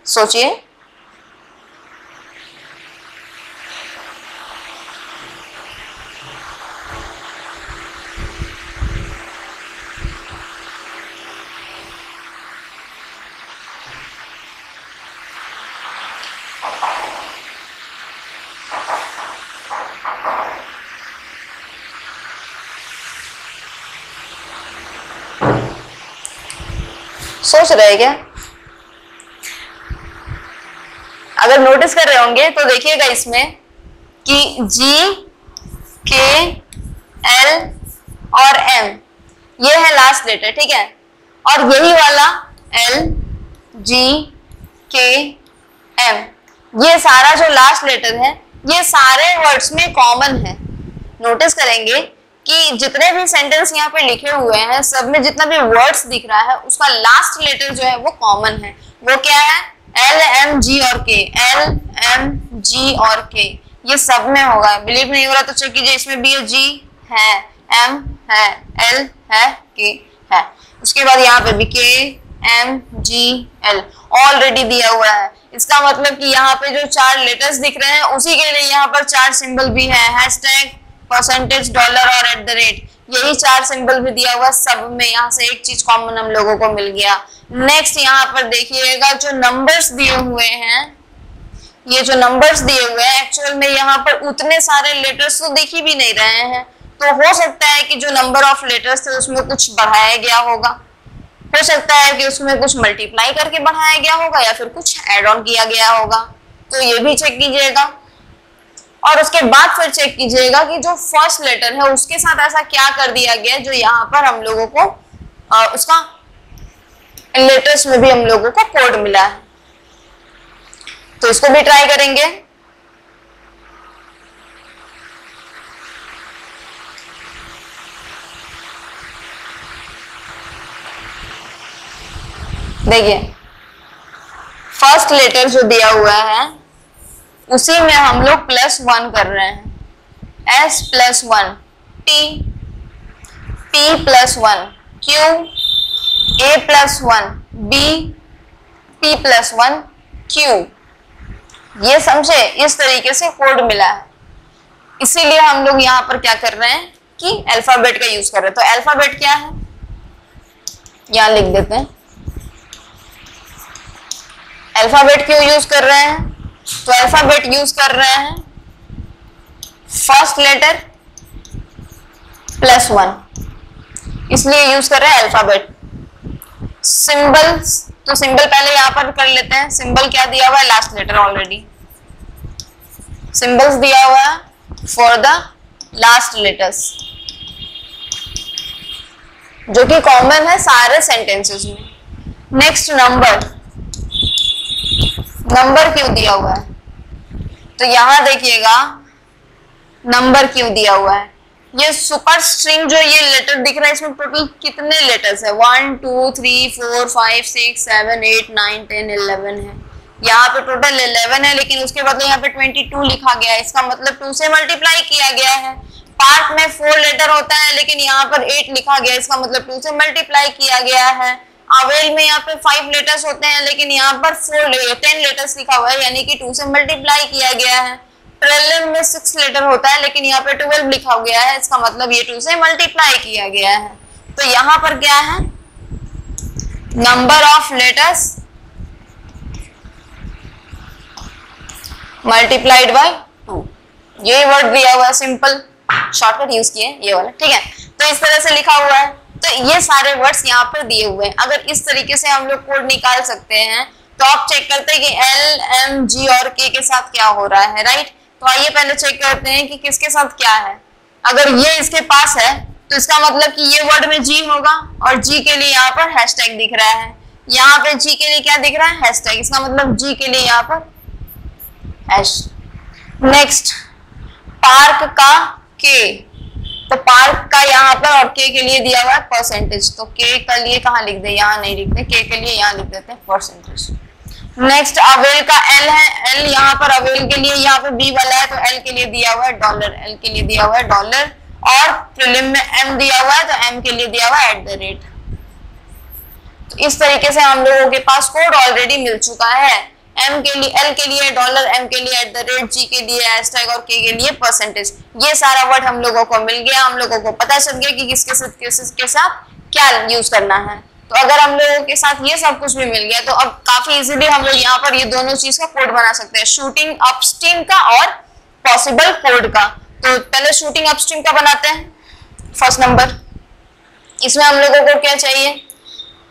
सोचिए। सोच रहे क्या? अगर नोटिस कर रहे होंगे तो देखिएगा इसमें कि G, K, L और M ये है लास्ट लेटर, ठीक है। और यही वाला L, G, K, M ये सारा जो लास्ट लेटर है ये सारे वर्ड्स में कॉमन है। नोटिस करेंगे कि जितने भी सेंटेंस यहाँ पे लिखे हुए हैं सब में जितना भी वर्ड्स दिख रहा है उसका लास्ट लेटर जो है वो कॉमन है। वो क्या है? L, M, G और K, L, M, G और K ये सब में होगा। बिलीव नहीं हो रहा तो चेक कीजिए, इसमें भी है, G है, M है, L है, K है। उसके बाद यहाँ पे भी K, M, G, L already दिया हुआ है। इसका मतलब कि यहाँ पे जो 4 लेटर्स दिख रहे हैं उसी के लिए यहाँ पर 4 सिंबल भी है, हैशटैग, परसेंटेज, डॉलर और @, यही 4 सिंबल भी दिया हुआ सब में। यहाँ से एक चीज कॉमन हम लोगों को मिल गया। नेक्स्ट यहाँ पर देखिएगा जो नंबर्स दिए हुए हैं, ये जो नंबर्स दिए हुए हैं एक्चुअल में यहाँ पर उतने सारे लेटर्स तो दिख ही भी नहीं रहे हैं, तो हो सकता है कि जो नंबर ऑफ लेटर्स थे उसमें कुछ बढ़ाया गया होगा, हो सकता है कि उसमें कुछ मल्टीप्लाई करके बढ़ाया गया होगा या फिर कुछ एड ऑन किया गया होगा। तो ये भी चेक कीजिएगा और उसके बाद फिर चेक कीजिएगा कि जो फर्स्ट लेटर है उसके साथ ऐसा क्या कर दिया गया जो यहाँ पर हम लोगों को उसका लेटर्स में भी हम लोगों को कोड मिला है। तो इसको भी ट्राई करेंगे। देखिए, फर्स्ट लेटर जो दिया हुआ है उसी में हम लोग +1 कर रहे हैं, S +1, T, P +1, Q, A +1, B, P +1, Q। ये समझे, इस तरीके से कोड मिला है। इसीलिए हम लोग यहाँ पर क्या कर रहे हैं कि अल्फाबेट का यूज कर रहे हैं। तो अल्फाबेट क्या है यहाँ लिख देते हैं। अल्फाबेट क्यों यूज कर रहे हैं? तो अल्फाबेट यूज कर रहे हैं फर्स्ट लेटर +1, इसलिए यूज कर रहे हैं अल्फाबेट। सिंबल्स, तो सिंबल पहले यहां पर कर लेते हैं। सिंबल क्या दिया हुआ है? लास्ट लेटर ऑलरेडी सिंबल्स दिया हुआ है फॉर द लास्ट लेटर्स, जो कि कॉमन है सारे सेंटेंसेस में। नेक्स्ट नंबर, नंबर क्यों दिया हुआ है? तो यहाँ देखिएगा नंबर क्यू दिया हुआ है। ये सुपर स्ट्रिंग जो ये लेटर दिख रहा है इसमें टोटल कितने लेटर्स है? 1 2 3 4 5 6 7 8 9 10 11 है। यहाँ पे टोटल 11 है, लेकिन उसके बदले यहाँ पे 22 लिखा गया है। इसका मतलब 2 से मल्टीप्लाई किया गया है। पार्ट में 4 लेटर होता है, लेकिन यहाँ पर 8 लिखा गया है। इसका मतलब 2 से मल्टीप्लाई किया गया है। अवेल में यहाँ पे 5 लेटर्स होते हैं, लेकिन यहाँ पर 10 लेटर्स लिखा हुआ है, यानी कि 2 से मल्टीप्लाई किया गया है। प्रीलिम में 6 लेटर होता है, लेकिन यहाँ पे 12 लिखा गया है। इसका मतलब ये 2 से मल्टीप्लाई किया गया है। तो यहाँ पर क्या है? Number of letters multiplied by 2। ये वर्ड दिया हुआ है, सिंपल शॉर्टकट यूज किए ये वाला, ठीक है। तो इस तरह से लिखा हुआ है। तो ये सारे वर्ड्स यहाँ पर दिए हुए हैं। अगर इस तरीके से हम लोग कोड निकाल सकते हैं तो आप चेक करते हैं कि एल एम जी और के साथ क्या हो रहा है, राइट। तो आइए पहले चेक करते हैं कि किसके साथ क्या है। अगर ये इसके पास है तो इसका मतलब कि ये वर्ड में जी होगा, और जी के लिए यहाँ पर हैशटैग दिख रहा है। यहाँ पे जी के लिए क्या दिख रहा है? हैशटैग। इसका मतलब जी के लिए यहाँ पर हैश। नेक्स्ट पार्क का के, तो पार्क का यहाँ पर और के लिए दिया हुआ है परसेंटेज। तो के के लिए कहाँ लिख दे? यहाँ नहीं लिखते, के लिए यहाँ लिख देते हैं परसेंटेज। नेक्स्ट अवेल का एल है। एल यहाँ पर अवेल के लिए यहाँ पे बी वाला है, तो एल के लिए दिया हुआ है डॉलर। एल के लिए दिया हुआ है डॉलर, और प्रीलिम में एम दिया हुआ है, तो एम के लिए दिया हुआ है @ तो इस तरीके से हम लोगों के पास कोड ऑलरेडी मिल चुका है। एम के लिए, एल के लिए डॉलर, एम के लिए @ जी के लिए हैशटैग और के लिए परसेंटेज। ये सारा वर्ड हम लोगों को मिल गया। हम लोगों को पता चल गया कि किसके साथ क्या यूज करना है। तो अगर हम लोगों के साथ ये सब कुछ भी मिल गया तो अब काफी इजीली हम लोग यहाँ पर ये दोनों चीज का कोड बना सकते हैं, शूटिंग अपस्ट्रीम का और पॉसिबल कोड का। तो पहले शूटिंग अपस्ट्रीम का बनाते हैं। फर्स्ट नंबर, इसमें हम लोगों को क्या चाहिए?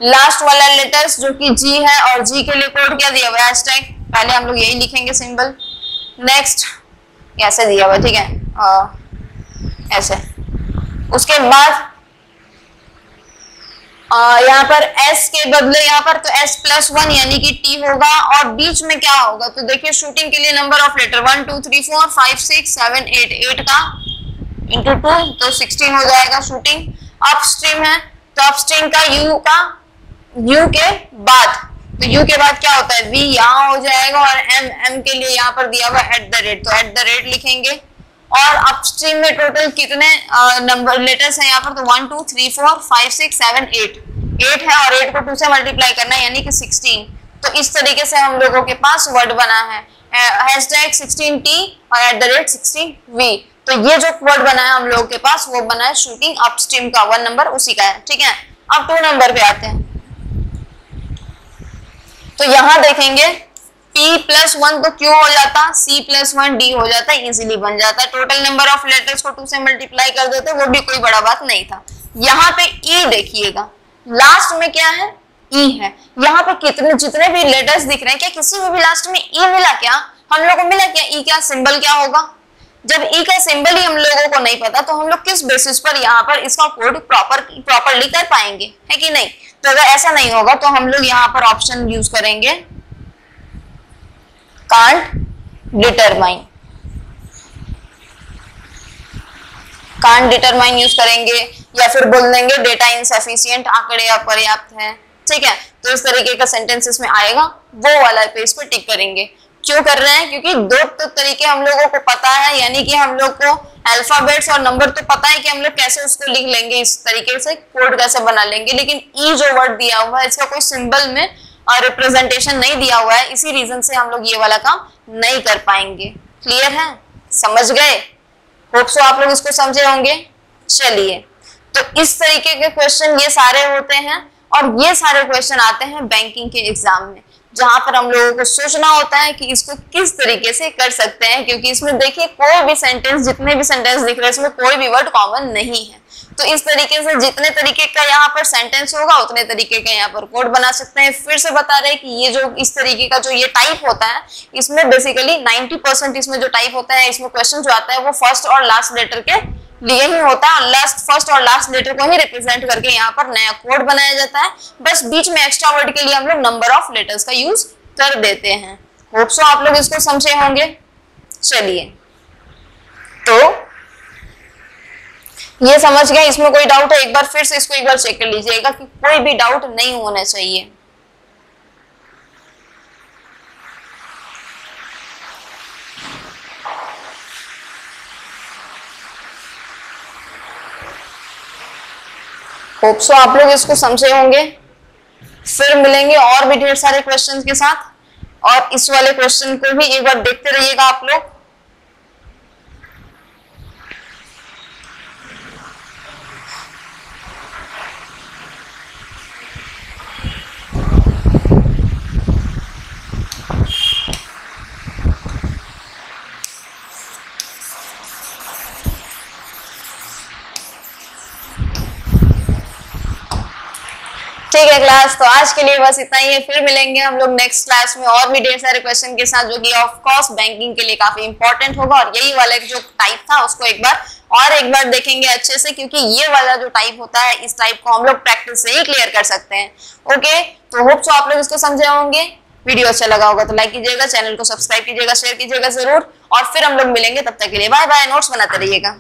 लास्ट वाला लेटर्स जो कि जी है, और जी के लिए कोड क्या दिया हुआ है? हैशटैग। पहले हम लोग यही लिखेंगे सिंबल। नेक्स्ट ऐसे दिया हुआ, ठीक है, ऐसे। उसके बाद यहाँ पर s के बदले यहाँ पर तो s+1 यानी कि t होगा, और बीच में क्या होगा? तो देखिए शूटिंग के लिए नंबर ऑफ लेटर 1 2 3 4 5 6 7 8 8 का इंटू 2 तो 16 हो जाएगा। शूटिंग अपस्ट्रीम है, तो अपस्ट्रीम का u के बाद, तो u के बाद क्या होता है? v यहाँ हो जाएगा, और m के लिए यहाँ पर दिया हुआ @ तो @ लिखेंगे। और अपस्ट्रीम में टोटल कितने नंबर लेटर्स हैं यहाँ पर? तो 1 2 3 4 5 6 7 8 है, और 8 को 2 से मल्टीप्लाई करना है, यानी कि 16। तो इस तरीके से हम लोगों के पास वर्ड बना है, हैशटैग 16t और @ 16v। तो ये जो वर्ड बना है हम लोगों के पास वो बना है शूटिंग अपस्ट्रीम का। 1 नंबर उसी का है, ठीक है। अब 2 नंबर पे आते हैं। तो यहाँ देखेंगे p+1 तो q हो जाता, c+1 d हो जाता, इजीली बन जाता। टोटल नंबर ऑफ लेटर्स को 2 से मल्टीप्लाई कर देते, वो भी कोई बड़ा बात नहीं था। यहाँ पे e देखिएगा, लास्ट में क्या है? e है। यहाँ पे जितने भी लेटर्स दिख रहे हैं, क्या किसी में भी लास्ट में e मिला? क्या हम लोगों को मिला? क्या e क्या सिंबल क्या होगा? जब e का सिंबल ही हम लोगों को नहीं पता तो हम लोग किस बेसिस पर यहाँ पर इसका कोड प्रॉपरली कर पाएंगे, है कि नहीं? तो अगर ऐसा नहीं होगा तो हम लोग यहाँ पर ऑप्शन यूज करेंगे कांट डिटरमाइन यूज करेंगे, या फिर बोल देंगे डेटा इनसफिशिएंट, आंकड़े अपर्याप्त है, ठीक है। तो इस तरीके का सेंटेंस इसमें आएगा, वो वाला पे इस पर टिक करेंगे। क्यों कर रहे हैं? क्योंकि 2 तरीके हम लोगों को पता है, यानी कि हम लोग को अल्फाबेट्स और नंबर तो पता है कि हम लोग कैसे उसको लिख लेंगे, इस तरीके से कोड कैसे बना लेंगे। लेकिन ई जो वर्ड दिया हुआ है इसका कोई सिंबल में रिप्रेजेंटेशन नहीं दिया हुआ है, इसी रीजन से हम लोग ये वाला काम नहीं कर पाएंगे। क्लियर है? समझ गए? होप सो आप लोग इसको समझे होंगे। चलिए, तो इस तरीके के क्वेश्चन ये सारे होते हैं, और ये सारे क्वेश्चन आते हैं बैंकिंग के एग्जाम में, जहां पर हम लोगों को सोचना होता है कि इसको किस तरीके से कर सकते हैं। क्योंकि इसमें देखिए कोई भी सेंटेंस, जितने भी सेंटेंस दिख रहे हैं इसमें कोई भी वर्ड कॉमन नहीं है। तो इस तरीके से जितने तरीके का यहाँ पर सेंटेंस होगा उतने तरीके का यहाँ पर कोड बना सकते हैं। फिर से बता रहे हैं कि ये जो इस तरीके का जो ये टाइप होता है, इसमें बेसिकली 90% इसमें जो टाइप होता है, इसमें क्वेश्चन जो आता है वो फर्स्ट और लास्ट लेटर के लिए ही होता है। फर्स्ट और लास्ट लेटर को ही रिप्रेजेंट करके यहाँ पर नया कोड बनाया जाता है। बस बीच में एक्स्ट्रा वर्ड के लिए हम लोग नंबर ऑफ लेटर्स का यूज कर देते हैं। होप सो आप लोग इसको समझे होंगे। चलिए, तो ये समझ गए, इसमें कोई डाउट है? एक बार फिर से इसको एक बार चेक कर लीजिएगा कि कोई भी डाउट नहीं होना चाहिए। होप सो आप लोग इसको समझे होंगे। फिर मिलेंगे और भी ढेर सारे क्वेश्चंस के साथ, और इस वाले क्वेश्चन को भी एक बार देखते रहिएगा आप लोग। ठीक है क्लास, तो आज के लिए बस इतना ही है। फिर मिलेंगे हम लोग नेक्स्ट क्लास में और भी ढेर सारे क्वेश्चन के साथ, जो कि ऑफ कोर्स बैंकिंग के लिए काफी इंपॉर्टेंट होगा। और यही वाला जो टाइप था उसको एक बार देखेंगे अच्छे से, क्योंकि ये वाला जो टाइप होता है, इस टाइप को हम लोग प्रैक्टिस से ही क्लियर कर सकते हैं। ओके, तो होप सो आप लोग इसको समझे होंगे। वीडियो अच्छा लगा होगा तो लाइक कीजिएगा, चैनल को सब्सक्राइब कीजिएगा, शेयर कीजिएगा जरूर। और फिर हम लोग मिलेंगे, तब तक के लिए बाय बाय। नोट्स बनाते रहिएगा।